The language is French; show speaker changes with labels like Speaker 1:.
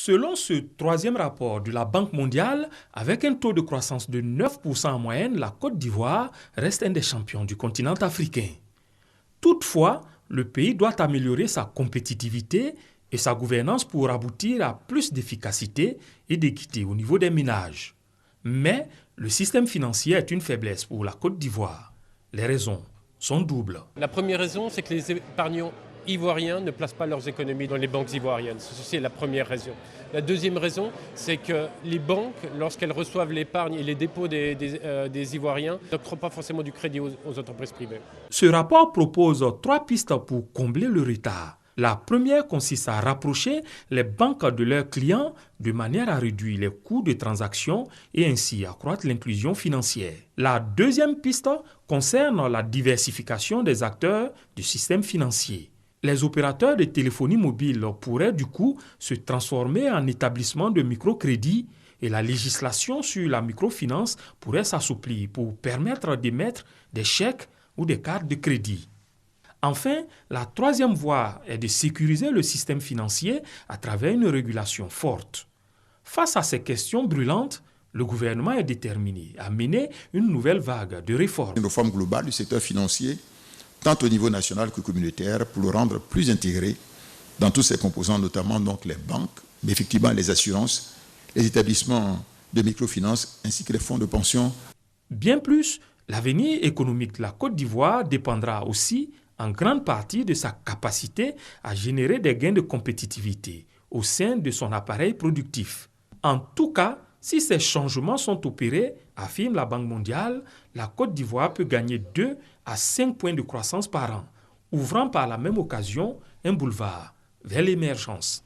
Speaker 1: Selon ce troisième rapport de la Banque mondiale, avec un taux de croissance de 9% en moyenne, la Côte d'Ivoire reste un des champions du continent africain. Toutefois, le pays doit améliorer sa compétitivité et sa gouvernance pour aboutir à plus d'efficacité et d'équité au niveau des ménages. Mais le système financier est une faiblesse pour la Côte d'Ivoire. Les raisons sont doubles.
Speaker 2: La première raison, c'est que les épargnants ivoiriens ne placent pas leurs économies dans les banques ivoiriennes. C'est la première raison. La deuxième raison, c'est que les banques, lorsqu'elles reçoivent l'épargne et les dépôts des Ivoiriens, n'octroient pas forcément du crédit aux entreprises privées.
Speaker 1: Ce rapport propose 3 pistes pour combler le retard. La première consiste à rapprocher les banques de leurs clients de manière à réduire les coûts de transaction et ainsi accroître l'inclusion financière. La deuxième piste concerne la diversification des acteurs du système financier. Les opérateurs de téléphonie mobile pourraient du coup se transformer en établissements de microcrédit et la législation sur la microfinance pourrait s'assouplir pour permettre d'émettre des chèques ou des cartes de crédit. Enfin, la troisième voie est de sécuriser le système financier à travers une régulation forte. Face à ces questions brûlantes, le gouvernement est déterminé à mener une nouvelle vague de réformes.
Speaker 3: Une réforme globale du secteur financier, tant au niveau national que communautaire, pour le rendre plus intégré dans tous ses composants, notamment donc les banques, mais effectivement les assurances, les établissements de microfinance ainsi que les fonds de pension.
Speaker 1: Bien plus, l'avenir économique de la Côte d'Ivoire dépendra aussi en grande partie de sa capacité à générer des gains de compétitivité au sein de son appareil productif. En tout cas, si ces changements sont opérés, affirme la Banque mondiale, la Côte d'Ivoire peut gagner 2 à 5 points de croissance par an, ouvrant par la même occasion un boulevard vers l'émergence.